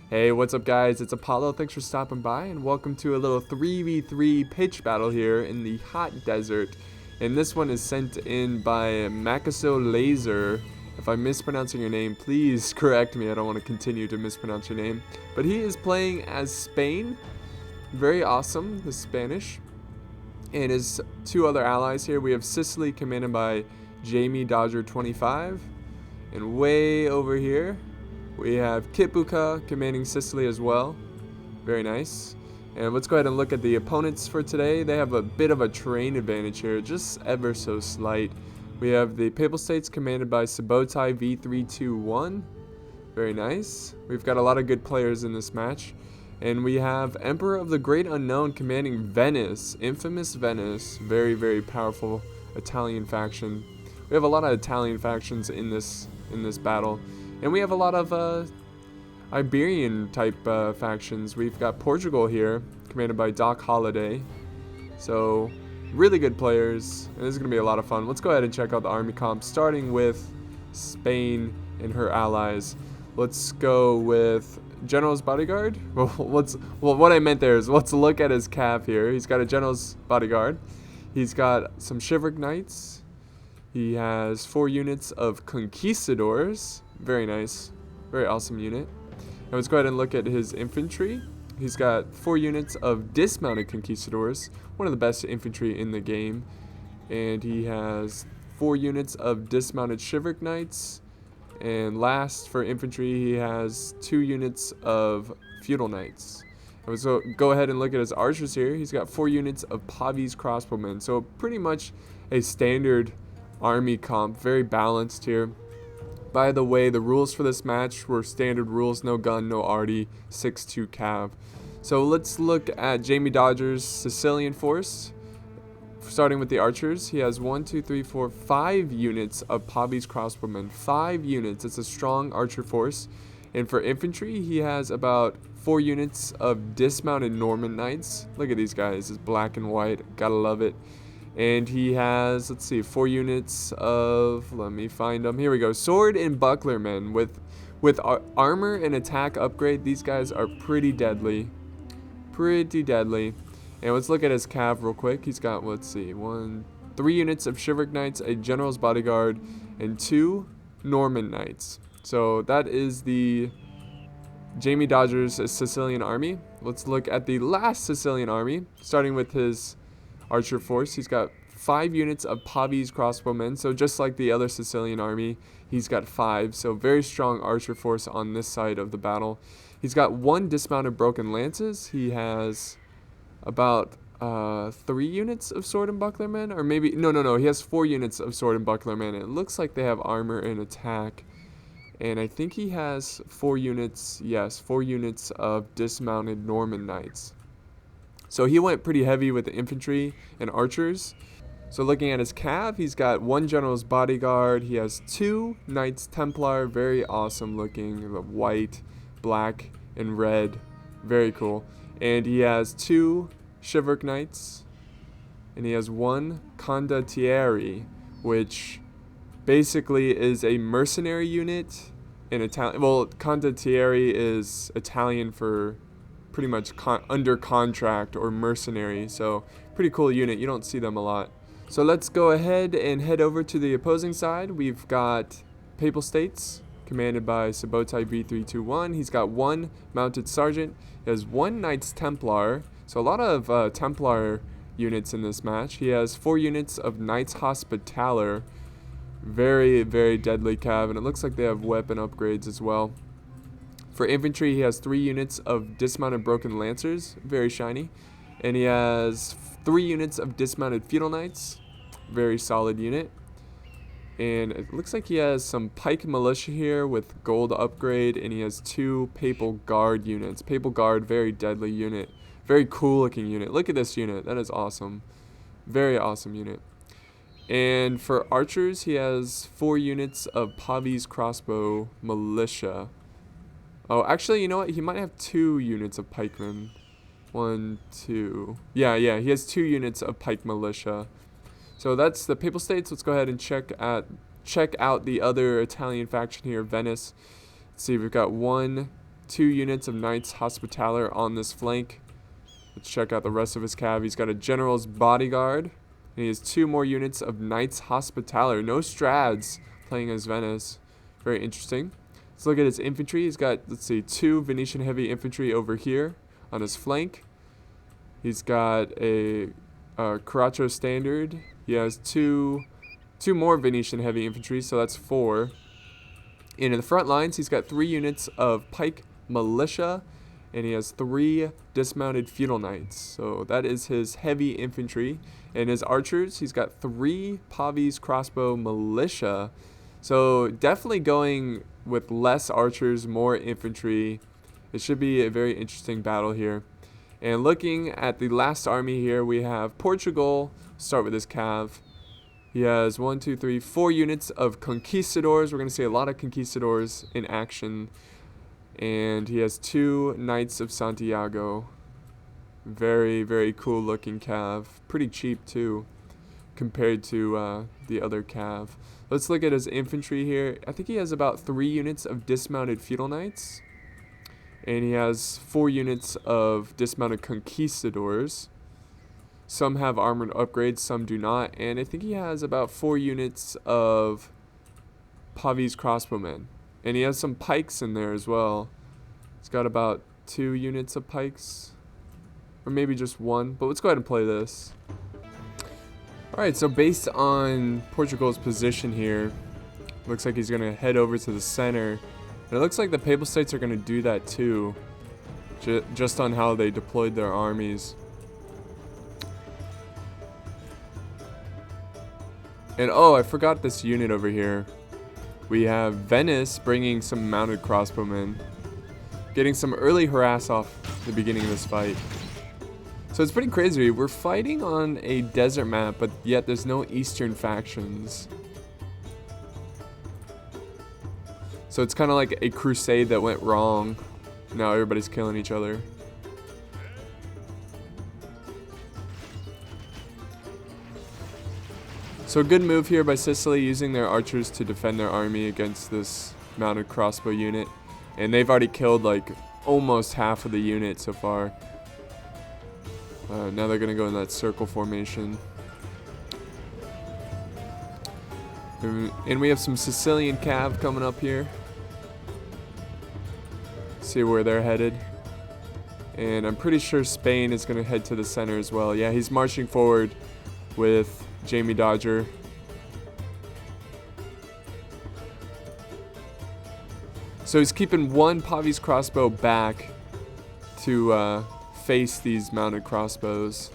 Hey, what's up guys? It's Apollo. Thanks for stopping by and welcome to a little 3v3 pitch battle here in the hot desert. And this one is sent in by Makaso Laser. If I'm mispronouncing your name, please correct me. I don't want to continue to mispronounce your name. But he is playing as Spain. Very awesome, the Spanish. And his two other allies here, we have Sicily commanded by Jamie Dodger 25. And way over here, we have Kitbuka commanding Sicily as well. Very nice. And let's go ahead and look at the opponents for today. They have a bit of a terrain advantage here, just ever so slight. We have the Papal States commanded by Sabotai V321. Very nice. We've got a lot of good players in this match. And we have Emperor of the Great Unknown commanding Venice, infamous Venice. Very, very powerful Italian faction. We have a lot of Italian factions in this battle. And we have a lot of Iberian type factions. We've got Portugal here, commanded by Doc Holliday. So, really good players. And this is going to be a lot of fun. Let's go ahead and check out the army comp, starting with Spain and her allies. Let's go with General's Bodyguard. Well, what I meant there is let's look at his cav here. He's got a General's Bodyguard. He's got some Chivalric Knights. He has 4 units of Conquistadors. Very nice. Very awesome unit. And let's go ahead and look at his infantry. He's got 4 units of dismounted Conquistadors. One of the best infantry in the game. And he has 4 units of dismounted Chivalric Knights. And last, for infantry, he has 2 units of Feudal Knights. And let's go ahead and look at his archers here. He's got 4 units of Pavi's Crossbowmen. So pretty much a standard army comp. Very balanced here. By the way, the rules for this match were standard rules, no gun, no arty, 6-2 cav. So let's look at Jamie Dodger's Sicilian force. Starting with the archers, he has 5 units of Pavi's Crossbowmen. 5 units, it's a strong archer force. And for infantry, he has about 4 units of dismounted Norman Knights. Look at these guys, it's black and white, gotta love it. And he has, let's see, 4 units of, let me find them. Here we go. Sword and Bucklermen with armor and attack upgrade. These guys are pretty deadly. Pretty deadly. And let's look at his cav real quick. He's got, let's see, 3 units of Chivalric Knights, a General's Bodyguard, and 2 Norman Knights. So that is the Jamie Dodger's Sicilian army. Let's look at the last Sicilian army, starting with his archer force. He's got 5 units of Pavi's Crossbowmen, so just like the other Sicilian army, he's got 5, so very strong archer force on this side of the battle. He's got 1 dismounted Broken Lances. He has about 3 units of Sword and Bucklermen, or maybe, no, he has 4 units of Sword and Bucklermen. It looks like they have armor and attack, and I think he has 4 units, yes, 4 units of dismounted Norman Knights. So he went pretty heavy with the infantry and archers. So looking at his cav, he's got 1 General's Bodyguard. He has 2 Knights Templar, very awesome looking, white, black, and red. Very cool. And he has 2 Chivalric Knights. And he has 1 Condottieri, which basically is a mercenary unit in Italian. Well, Condottieri is Italian for pretty much under contract or mercenary, so pretty cool unit. You don't see them a lot. So let's go ahead and head over to the opposing side. We've got Papal States commanded by Sabotai V321. He's got 1 mounted sergeant. He has 1 Knights Templar, so a lot of Templar units in this match. He has 4 units of Knights Hospitaller. Very, very deadly cav, and it looks like they have weapon upgrades as well. For infantry, he has 3 units of dismounted Broken Lancers, very shiny. And he has 3 units of dismounted Feudal Knights, very solid unit. And it looks like he has some Pike Militia here with gold upgrade, and he has 2 Papal Guard units. Papal Guard, very deadly unit. Very cool looking unit. Look at this unit, that is awesome. Very awesome unit. And for archers, he has 4 units of Pavi's Crossbow Militia. Oh, actually, you know what? He might have 2 units of pikemen. 1, 2. Yeah, he has 2 units of pike militia. So that's the Papal States. Let's go ahead and check out the other Italian faction here, Venice. Let's see, we've got 1 2 units of Knights Hospitaller on this flank. Let's check out the rest of his cav. He's got a General's Bodyguard, and he has 2 more units of Knights Hospitaller. No Strads playing as Venice. Very interesting. Let's look at his infantry. He's got, let's see, 2 Venetian Heavy Infantry over here on his flank. He's got a Carroccio Standard. He has two more Venetian Heavy Infantry, so that's 4. And in the front lines, he's got 3 units of Pike Militia, and he has 3 dismounted Feudal Knights. So that is his heavy infantry. And his archers, he's got 3 Pavi's Crossbow Militia. So definitely going with less archers, more infantry. It should be a very interesting battle here. And looking at the last army here, we have Portugal. Start with his cav. He has 1, 2, 3, 4 units of conquistadors. We're going to see a lot of conquistadors in action. And he has 2 Knights of Santiago. Very, very cool looking cav. Pretty cheap too, compared to the other cav. Let's look at his infantry here. I think he has about 3 units of dismounted Feudal Knights. And he has 4 units of dismounted conquistadors. Some have armored upgrades, some do not. And I think he has about 4 units of Pavi's crossbowmen. And he has some pikes in there as well. He's got about 2 units of pikes. Or maybe just 1. But let's go ahead and play this. Alright, so based on Portugal's position here, looks like he's going to head over to the center. And it looks like the Papal States are going to do that too. Just on how they deployed their armies. And oh, I forgot this unit over here. We have Venice bringing some mounted crossbowmen. Getting some early harass off the beginning of this fight. So it's pretty crazy. We're fighting on a desert map, but yet there's no eastern factions. So it's kind of like a crusade that went wrong. Now everybody's killing each other. So a good move here by Sicily, using their archers to defend their army against this mounted crossbow unit. And they've already killed like almost half of the unit so far. Now they're going to go in that circle formation. And we have some Sicilian cav coming up here. See where they're headed. And I'm pretty sure Spain is going to head to the center as well. Yeah, he's marching forward with Jamie Dodger. So he's keeping 1 Pavi's crossbow back to face these mounted crossbows.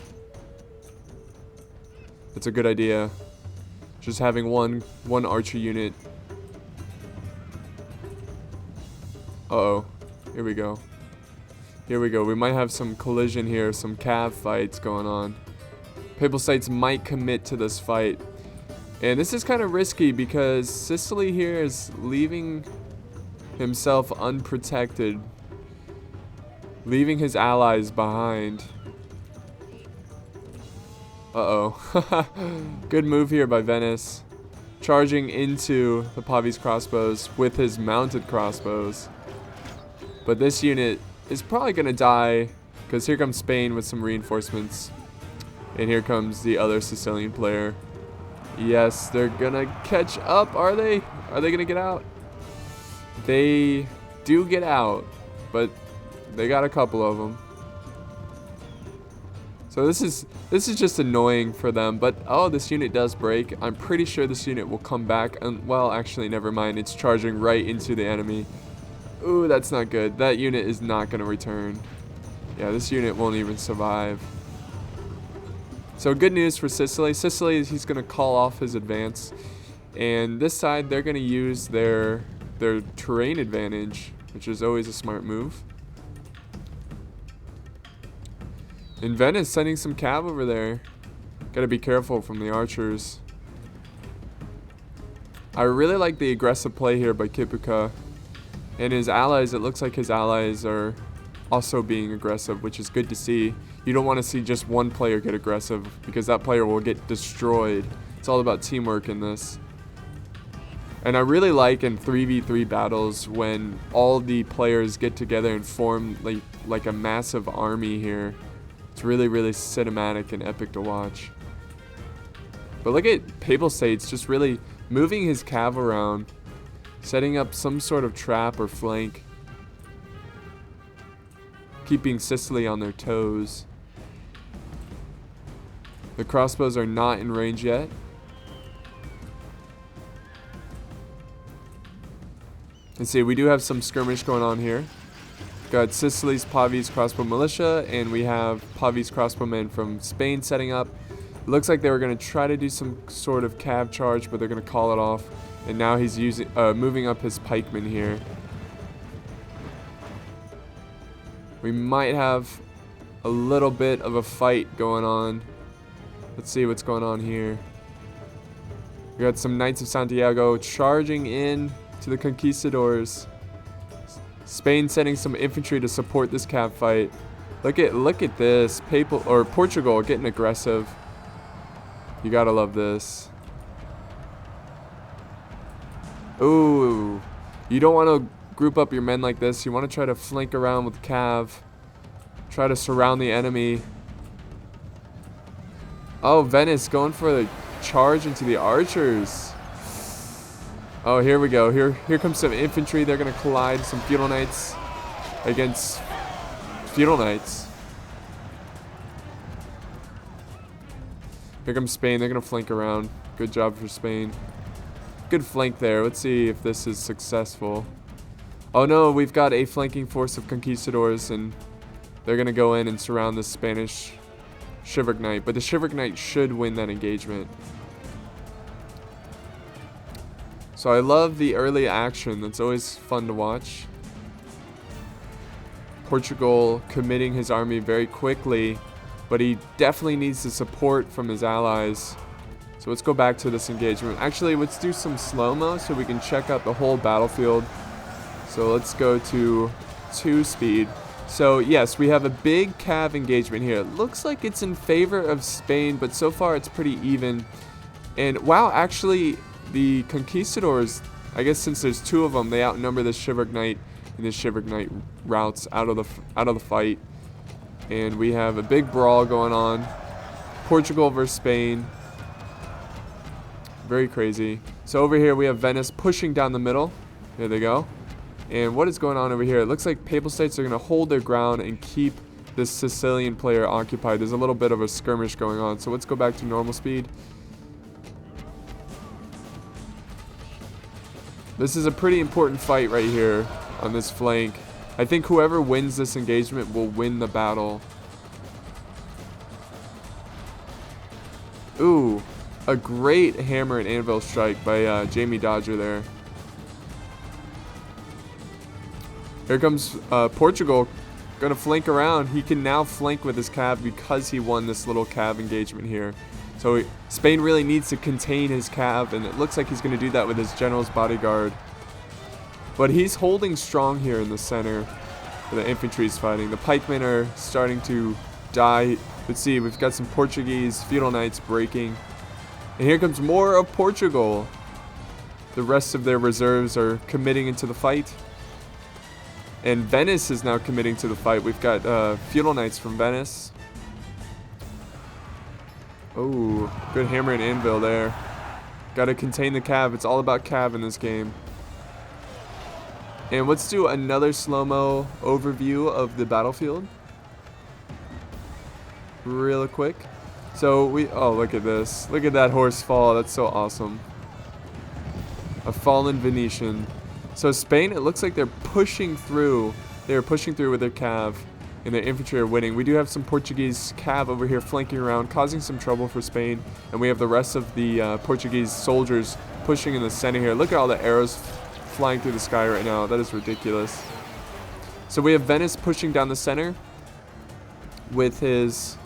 That's a good idea. Just having one archer unit. Uh-oh. Here we go. Here we go. We might have some collision here, some cav fights going on. Papal States might commit to this fight. And this is kind of risky because Sicily here is leaving himself unprotected. Leaving his allies behind. Uh-oh. Good move here by Venice. Charging into the Pavi's crossbows with his mounted crossbows. But this unit is probably going to die because here comes Spain with some reinforcements. And here comes the other Sicilian player. Yes, they're going to catch up, are they? Are they going to get out? They do get out, but they got a couple of them. So this is just annoying for them, but oh, this unit does break. I'm pretty sure this unit will come back, and well, actually, never mind. It's charging right into the enemy. Ooh, that's not good. That unit is not going to return. Yeah, this unit won't even survive. So good news for Sicily. Sicily, he's going to call off his advance, and this side they're going to use their terrain advantage, which is always a smart move. And Venice sending some cav over there. Gotta be careful from the archers. I really like the aggressive play here by Kipuka. And his allies, it looks like his allies are also being aggressive, which is good to see. You don't want to see just one player get aggressive because that player will get destroyed. It's all about teamwork in this. And I really like in 3v3 battles when all the players get together and form like a massive army here. It's really, really cinematic and epic to watch. But look at Papal States just really moving his cav around, setting up some sort of trap or flank, keeping Sicily on their toes. The crossbows are not in range yet. And see, we do have some skirmish going on here. Got Sicily's Pavi's crossbow militia, and we have Pavi's crossbowmen from Spain setting up. It looks like they were going to try to do some sort of cav charge, but they're going to call it off. And now he's moving up his pikemen here. We might have a little bit of a fight going on. Let's see what's going on here. We got some Knights of Santiago charging in to the conquistadors. Spain sending some infantry to support this cav fight. Look at this. Portugal getting aggressive. You gotta love this. Ooh. You don't want to group up your men like this. You want to try to flank around with cav. Try to surround the enemy. Oh, Venice going for the charge into the archers. Oh, here we go. Here comes some infantry. They're going to collide. Some feudal knights against feudal knights. Here comes Spain. They're going to flank around. Good job for Spain. Good flank there. Let's see if this is successful. Oh no, we've got a flanking force of conquistadors, and they're going to go in and surround the Spanish Chivalric Knight. But the Chivalric Knight should win that engagement. So I love the early action. That's always fun to watch. Portugal committing his army very quickly, but he definitely needs the support from his allies. So let's go back to this engagement. Actually, let's do some slow-mo so we can check out the whole battlefield. So let's go to 2 speed. So yes, we have a big cav engagement here. It looks like it's in favor of Spain, but so far it's pretty even. And wow, actually, the conquistadors, I guess since there's 2 of them, they outnumber the Chivalric Knight, and the Chivalric Knight routes out of the fight. And we have a big brawl going on. Portugal versus Spain. Very crazy. So over here we have Venice pushing down the middle. There they go. And what is going on over here? It looks like Papal States are going to hold their ground and keep this Sicilian player occupied. There's a little bit of a skirmish going on. So let's go back to normal speed. This is a pretty important fight right here on this flank. I think whoever wins this engagement will win the battle. Ooh, a great hammer and anvil strike by Jamie Dodger there. Here comes Portugal, gonna flank around. He can now flank with his cav because he won this little cav engagement here. So Spain really needs to contain his cav, and it looks like he's going to do that with his general's bodyguard. But he's holding strong here in the center where the infantry is fighting. The pikemen are starting to die. Let's see, we've got some Portuguese feudal knights breaking. And here comes more of Portugal. The rest of their reserves are committing into the fight. And Venice is now committing to the fight. We've got feudal knights from Venice. Oh, good hammer and anvil there. Got to contain the cav. It's all about cav in this game. And let's do another slow-mo overview of the battlefield. Real quick. So oh, look at this. Look at that horse fall. That's so awesome. A fallen Venetian. So Spain, it looks like they're pushing through. They're pushing through with their cav. And their infantry are winning. We do have some Portuguese cav over here flanking around, causing some trouble for Spain. And we have the rest of the Portuguese soldiers pushing in the center here. Look at all the arrows flying through the sky right now. That is ridiculous. So we have Venice pushing down the center with his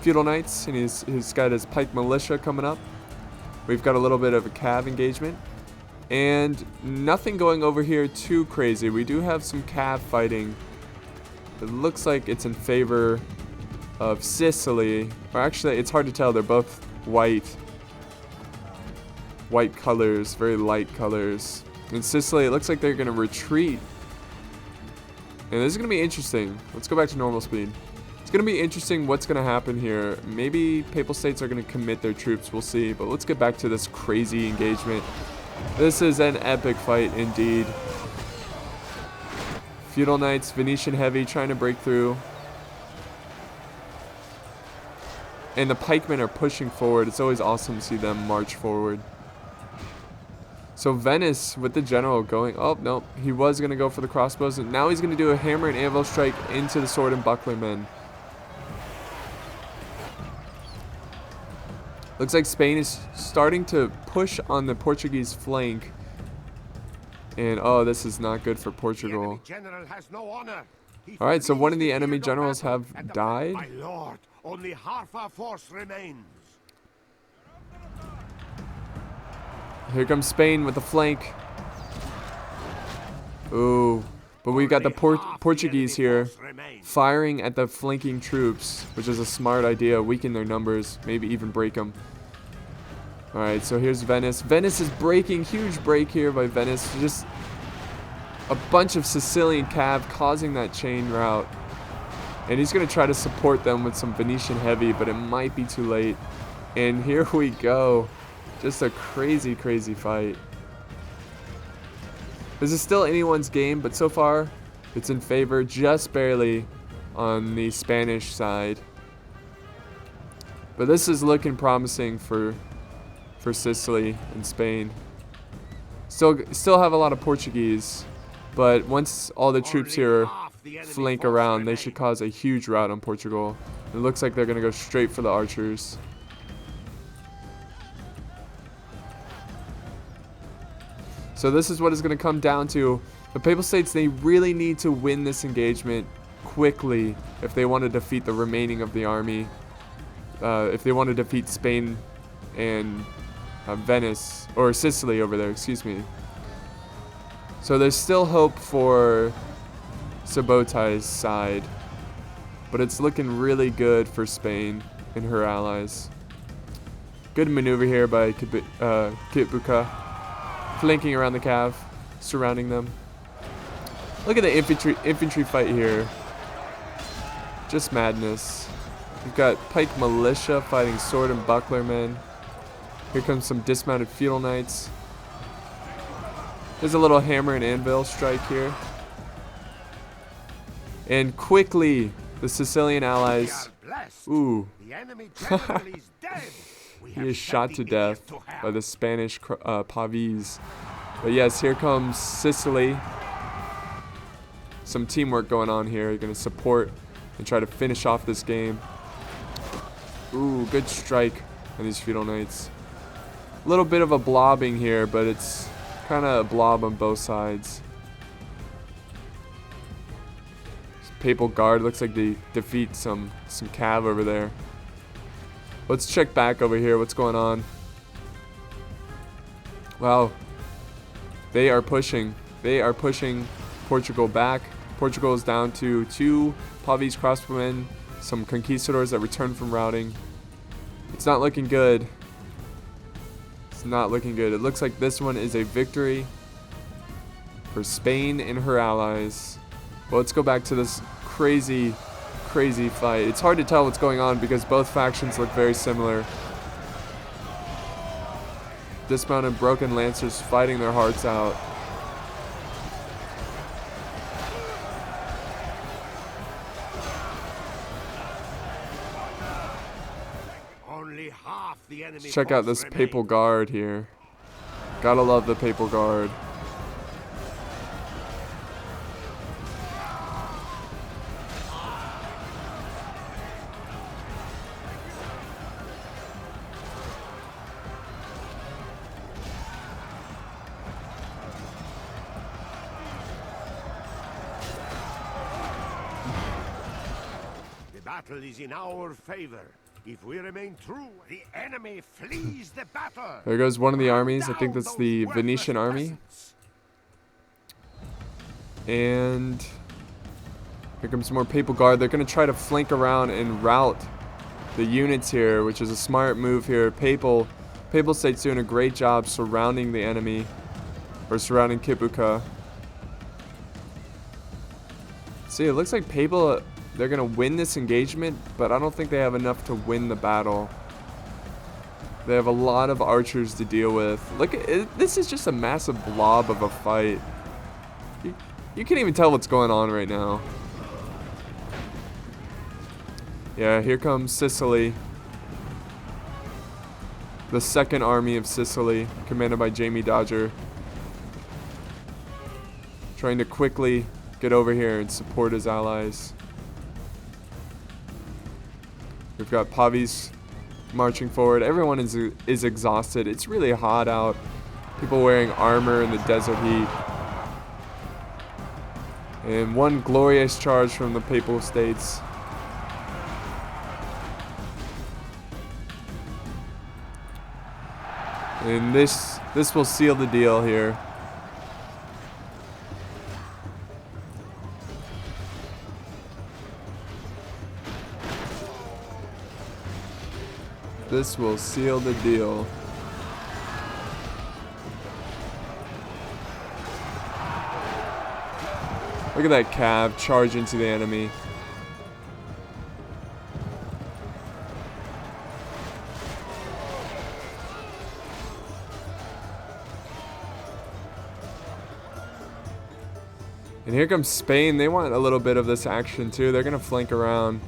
feudal knights, and he's got his pike militia coming up. We've got a little bit of a cav engagement. And nothing going over here too crazy. We do have some cav fighting. It looks like it's in favor of Sicily. Or actually, it's hard to tell. They're both white. white colors, very light colors. In Sicily, it looks like they're going to retreat. And this is going to be interesting. Let's go back to normal speed. It's going to be interesting what's going to happen here. Maybe Papal States are going to commit their troops. We'll see. But let's get back to this crazy engagement. This is an epic fight indeed. Feudal Knights, Venetian Heavy trying to break through. And the pikemen are pushing forward. It's always awesome to see them march forward. So Venice with the general going, oh no, he was going to go for the crossbows, and now he's going to do a hammer and anvil strike into the sword and buckler men. Looks like Spain is starting to push on the Portuguese flank. And oh, this is not good for Portugal. Alright, so one of the enemy generals have died. My lord, only half our force remains. Here comes Spain with the flank. Ooh, but we've got the Portuguese here firing at the flanking troops, which is a smart idea. Weaken their numbers, maybe even break them. Alright, so here's Venice. Venice is breaking. Huge break here by Venice. Just a bunch of Sicilian cav causing that chain route. And he's going to try to support them with some Venetian heavy, but it might be too late. And here we go. Just a crazy, crazy fight. This is still anyone's game, but so far it's in favor just barely on the Spanish side. But this is looking promising for Sicily and Spain. Still have a lot of Portuguese, but once all the troops here flank around, they should cause a huge rout on Portugal. It looks like they're going to go straight for the archers. So this is what it's going to come down to. The Papal States, they really need to win this engagement quickly if they want to defeat the remaining of the army. If they want to defeat Spain and Venice, or Sicily over there, excuse me. So there's still hope for Sabotai's side, but it's looking really good for Spain and her allies. Good maneuver here by Kitbuka. Flanking around the cav, surrounding them. Look at the infantry fight here. Just madness. We've got pike militia fighting sword and buckler men. Here comes some dismounted feudal knights. There's a little hammer and anvil strike here. And quickly, the Sicilian allies. Ooh. He is shot to death by the Spanish Pavis. But yes, here comes Sicily. Some teamwork going on here. You're going to support and try to finish off this game. Ooh, good strike on these feudal knights. A little bit of a blobbing here, but it's kind of a blob on both sides. Papal Guard looks like they defeat some cav over there. Let's check back over here. What's going on? Wow. They are pushing. They are pushing Portugal back. Portugal is down to 2 Pavis crossbowmen, some conquistadors that return from routing. It's not looking good. It's not looking good. It looks like this one is a victory for Spain and her allies. Well, let's go back to this crazy fight. It's hard to tell what's going on because both factions look very similar. Dismounted broken lancers fighting their hearts out. Only half the enemy. Let's check out this Papal Guard here. Gotta love the Papal Guard. Battle is in our favor. If we remain true, the enemy flees the battle. There goes one of the armies. I think that's the Venetian army. And here comes some more Papal Guard. They're going to try to flank around and rout the units here, which is a smart move here. Papal Papal State's doing a great job surrounding the enemy, or surrounding Kibuka. See, it looks like Papal, they're going to win this engagement, but I don't think they have enough to win the battle. They have a lot of archers to deal with. Look, this is just a massive blob of a fight. You can't even tell what's going on right now. Yeah, here comes Sicily. The second army of Sicily, commanded by Jamie Dodger. Trying to quickly get over here and support his allies. We've got Pavis marching forward. Everyone is exhausted. It's really hot out. People wearing armor in the desert heat. And one glorious charge from the Papal States. And this will seal the deal here. This will seal the deal. Look at that cav charge into the enemy. And here comes Spain. They want a little bit of this action too. They're going to flank around.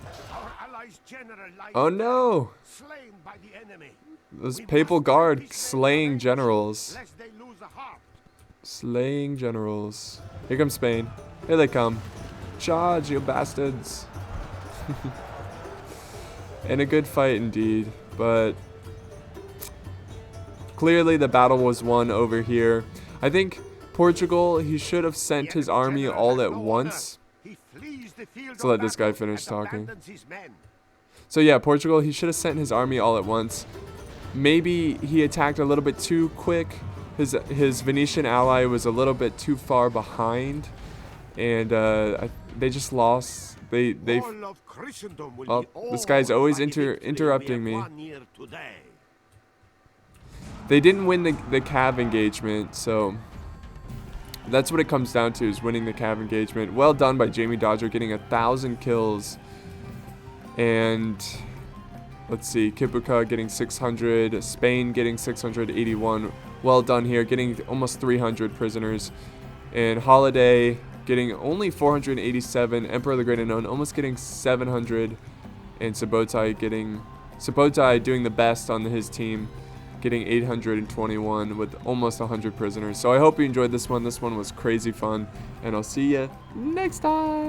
Oh no! Those Papal Guard slaying generals. Slaying generals. Here comes Spain. Here they come. Charge, you bastards. And a good fight indeed. But clearly the battle was won over here. I think Portugal, he should have sent his army all at once. So let this guy finish talking. So yeah, Portugal, he should have sent his army all at once. Maybe he attacked a little bit too quick. His Venetian ally was a little bit too far behind, and they just lost. They well, this guy's always interrupting me. They didn't win the Cav engagement, so that's what it comes down to, is winning the Cav engagement. Well done by Jamie Dodger, getting 1,000 kills. And let's see, Kibuka getting 600, Spain getting 681. Well done here, getting almost 300 prisoners. And Holiday getting only 487. Emperor of the Great Unknown almost getting 700. And Subotai doing the best on his team, getting 821 with almost 100 prisoners. So I hope you enjoyed this one. This one was crazy fun. And I'll see you next time.